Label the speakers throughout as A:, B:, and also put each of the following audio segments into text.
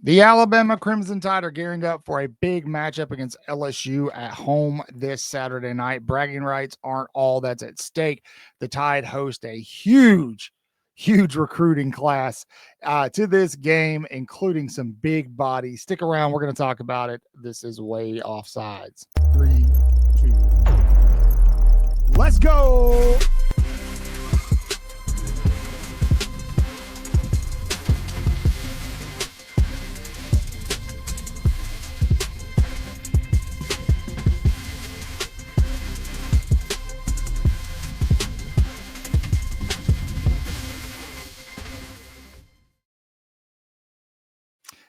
A: The Alabama Crimson Tide are gearing up for a big matchup against LSU at home this Saturday night. Bragging rights aren't all that's at stake. The Tide host a huge recruiting class to this game, including some big bodies. Stick around. We're going to talk about it. This is Way Offsides. 3, 2, let's go.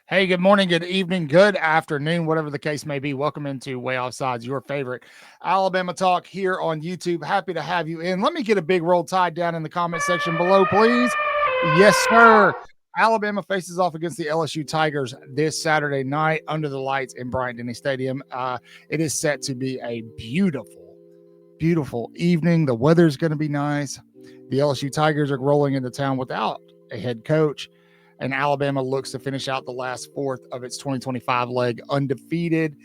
A: Hey, good morning, good evening, good afternoon, whatever the case may be. Welcome into Way Offsides, your favorite Alabama talk here on YouTube. Happy to have you in. Let me get a big roll tide down in the comment section below, please. Yes, sir. Alabama faces off against the LSU Tigers this Saturday night under the lights in Bryant-Denny Stadium. It is set to be a beautiful evening. The weather's going to be nice. The LSU Tigers are rolling into town without a head coach, and Alabama looks to finish out the last fourth of its 2025 leg undefeated,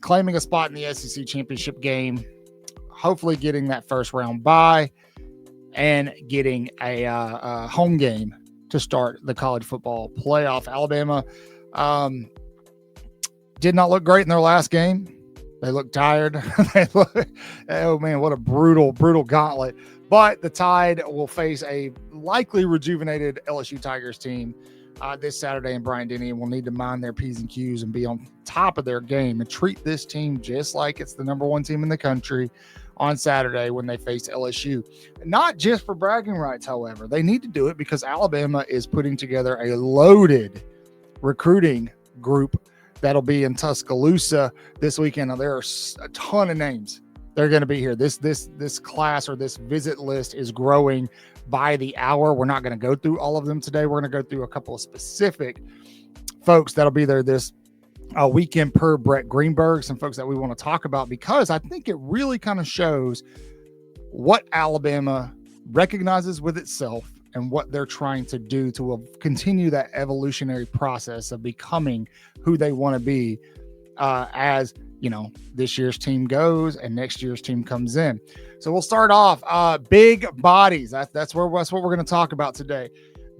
A: claiming a spot in the SEC championship game, hopefully getting that first round bye and getting a home game to start the college football playoff. Alabama did not look great in their last game. They look tired. Oh, man, what a brutal gauntlet. But the Tide will face a likely rejuvenated LSU Tigers team this Saturday in Bryant-Denny, and will need to mind their P's and Q's and be on top of their game and treat this team just like it's the number one team in the country on Saturday when they face LSU. Not just for bragging rights, however. They need to do it because Alabama is putting together a loaded recruiting group that'll be in Tuscaloosa this weekend. Now, there are a ton of names. They're going to be here. This class or this visit list is growing by the hour. We're not going to go through all of them today. We're going to go through a couple of specific folks that'll be there this weekend per Brett Greenberg, some folks that we want to talk about, because I think it really kind of shows what Alabama recognizes with itself and what they're trying to do to continue that evolutionary process of becoming who they want to be as this year's team goes and next year's team comes in. So we'll start off big bodies. That's what we're going to talk about today.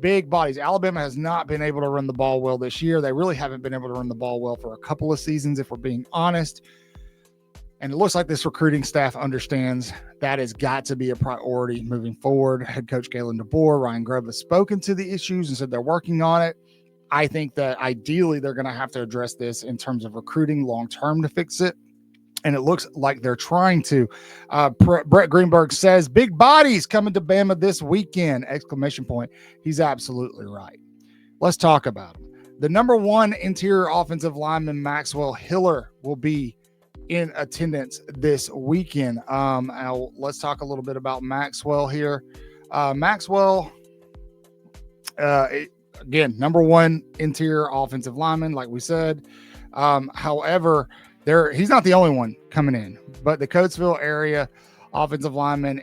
A: Big bodies. Alabama has not been able to run the ball well this year. They really haven't been able to run the ball well for a couple of seasons, if we're being honest. And it looks like this recruiting staff understands that has got to be a priority moving forward. Head coach Galen DeBoer, Ryan Grubb has spoken to the issues and said they're working on it. I think that ideally they're going to have to address this in terms of recruiting long-term to fix it. And it looks like they're trying to. Brett Greenberg says, big bodies coming to Bama this weekend, ! He's absolutely right. Let's talk about him. The number one interior offensive lineman, Maxwell Hiller, will be in attendance this weekend. Now let's talk a little bit about Maxwell here. Maxwell, again, number one interior offensive lineman, like we said. However, he's not the only one coming in, but the Coatesville area offensive lineman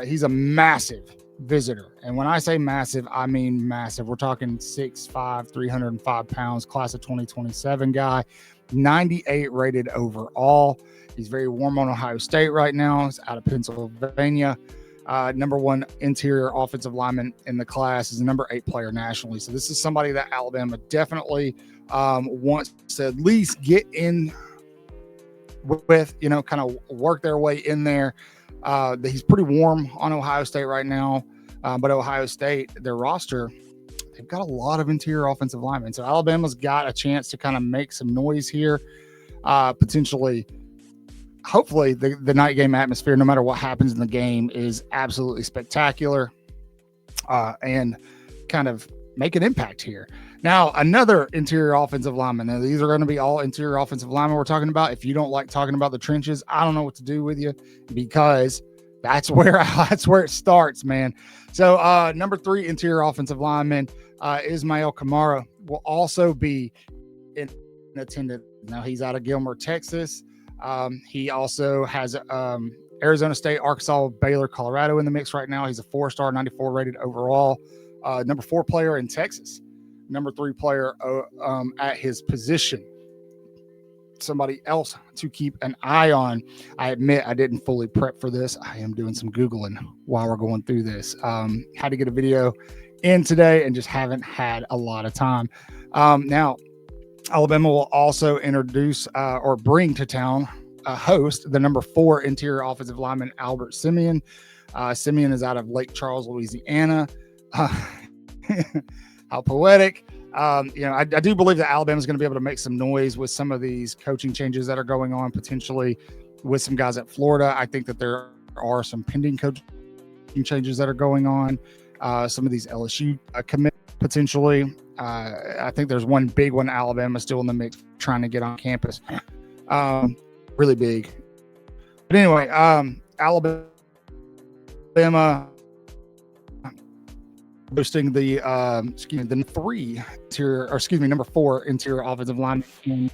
A: he's a massive visitor. And when I say massive, I mean massive. We're talking 6'5", 305 pounds, class of 2027 guy, 98 rated overall. He's very warm on Ohio State right now. He's out of Pennsylvania. Number one interior offensive lineman in the class, is the number 8 player nationally. So this is somebody that Alabama definitely wants to at least get in with, kind of work their way in there. He's pretty warm on Ohio State right now, but Ohio State, their roster, they've got a lot of interior offensive linemen. So Alabama's got a chance to kind of make some noise here, potentially. Hopefully the night game atmosphere, no matter what happens in the game, is absolutely spectacular and kind of make an impact here. Now, another interior offensive lineman. Now, these are going to be all interior offensive linemen we're talking about. If you don't like talking about the trenches, I don't know what to do with you, because that's where it starts, man. So number 3 interior offensive lineman, Ismail Kamara, will also be in attendance. Now, he's out of Gilmer, Texas. He also has Arizona State, Arkansas, Baylor, Colorado in the mix right now. He's a 4-star, 94 rated overall, number 4 player in Texas. number 3 player at his position. Somebody else to keep an eye on. I admit I didn't fully prep for this. I am doing some Googling while we're going through this. Had to get a video in today and just haven't had a lot of time. Now, Alabama will also introduce or bring to town a host, the number 4 interior offensive lineman, Albert Simeon. Simeon is out of Lake Charles, Louisiana. How poetic. I do believe that Alabama is going to be able to make some noise with some of these coaching changes that are going on, potentially with some guys at Florida. I think that there are some pending coaching changes that are going on. Some of these LSU commit potentially. I think there's one big one, Alabama still in the mix, trying to get on campus. Really big. But anyway, Alabama boasting the number 4 interior offensive lineman,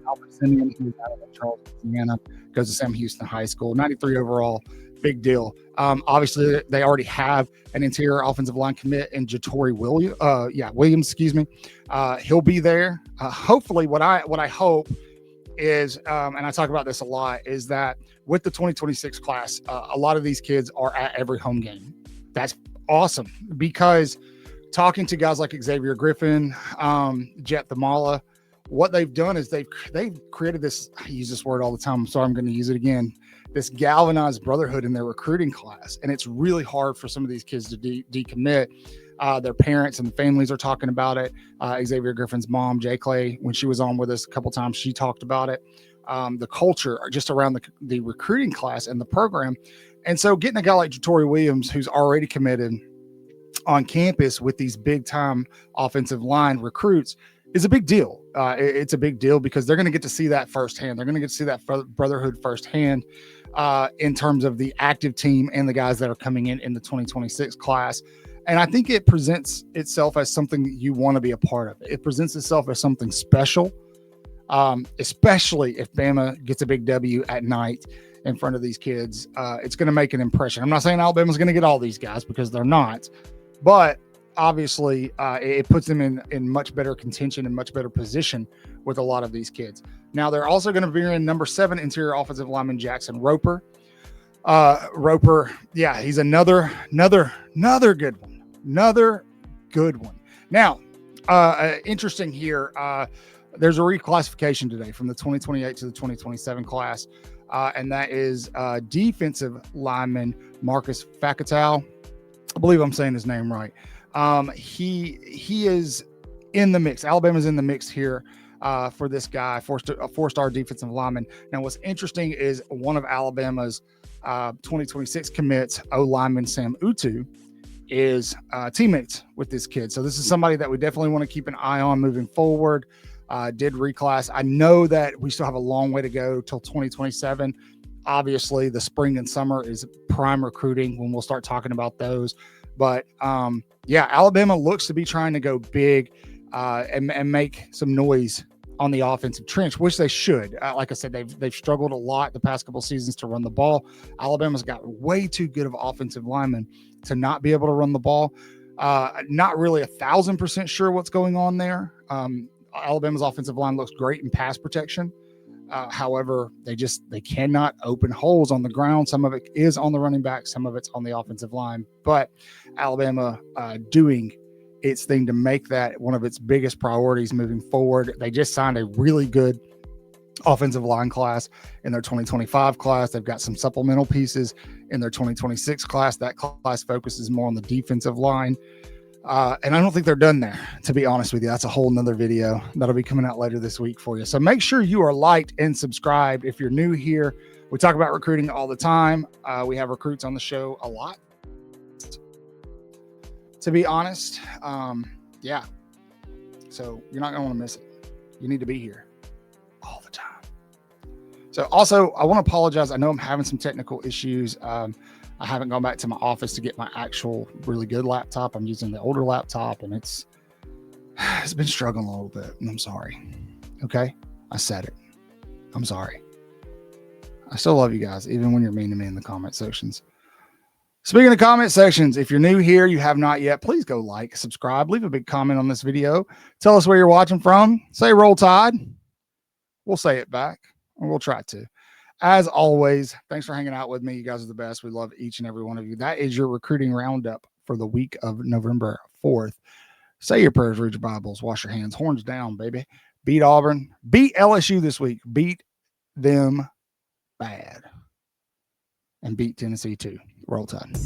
A: Albert Simeon, who's out of Charles, Louisiana, goes to Sam Houston High School, 93 overall, big deal. Obviously, they already have an interior offensive line commit in Jatori Williams. He'll be there. Hopefully, what I hope is, and I talk about this a lot, is that with the 2026 class, a lot of these kids are at every home game. That's awesome, because talking to guys like Xavier Griffin, Jet Thamala, what they've done is they've created this, I use this word all the time, so I'm going to use it again, this galvanized brotherhood in their recruiting class. And it's really hard for some of these kids to decommit. Their parents and families are talking about it. Xavier Griffin's mom, Jay Clay, when she was on with us a couple times, she talked about it. The culture just around the recruiting class and the program. And so getting a guy like Jatori Williams, who's already committed on campus with these big time offensive line recruits, is a big deal. It's a big deal because they're going to get to see that firsthand. They're going to get to see that brotherhood firsthand in terms of the active team and the guys that are coming in the 2026 class. And I think it presents itself as something that you want to be a part of. It presents itself as something special, especially if Bama gets a big W at night in front of these kids. It's going to make an impression. I'm not saying Alabama's going to get all these guys, because they're not, but obviously it puts them in much better contention and much better position with a lot of these kids. Now they're also going to be in number 7 interior offensive lineman Jackson Roper. Yeah, he's another good one. Another good one. Now, interesting here. There's a reclassification today from the 2028 to the 2027 class. And that is defensive lineman Marcus Facatow. I believe I'm saying his name right. He is in the mix. Alabama's in the mix here for this guy, a 4-star defensive lineman. Now, what's interesting is one of Alabama's 2026 commits, O-lineman Sam Utu, is teammates with this kid. So this is somebody that we definitely want to keep an eye on moving forward. Did reclass. I know that we still have a long way to go till 2027. Obviously, the spring and summer is prime recruiting when we'll start talking about those. But Alabama looks to be trying to go big and make some noise on the offensive trench, which they should. Like I said, they've struggled a lot the past couple seasons to run the ball. Alabama's got way too good of offensive linemen to not be able to run the ball. Not really 1,000% sure what's going on there. Alabama's offensive line looks great in pass protection. However, they cannot open holes on the ground. Some of it is on the running back, some of it's on the offensive line. But Alabama doing its thing to make that one of its biggest priorities moving forward. They just signed a really good offensive line class in their 2025 class. They've got some supplemental pieces in their 2026 class. That class focuses more on the defensive line. And I don't think they're done there, to be honest with you. That's a whole nother video that'll be coming out later this week for you. So make sure you are liked and subscribed. If you're new here, we talk about recruiting all the time. We have recruits on the show a lot, to be honest. So you're not going to want to miss it. You need to be here all the time. So also, I want to apologize. I know I'm having some technical issues. I haven't gone back to my office to get my actual really good laptop. I'm using the older laptop, and it's been struggling a little bit, and I'm sorry. Okay? I said it. I'm sorry. I still love you guys, even when you're mean to me in the comment sections. Speaking of comment sections, if you're new here, you have not yet, please go like, subscribe, leave a big comment on this video. Tell us where you're watching from. Say Roll Tide. We'll say it back, and we'll try to. As always, thanks for hanging out with me. You guys are the best. We love each and every one of you. That is your recruiting roundup for the week of November 4th. Say your prayers, read your Bibles, wash your hands, horns down, baby. Beat Auburn. Beat LSU this week. Beat them bad. And beat Tennessee too. Roll Tide.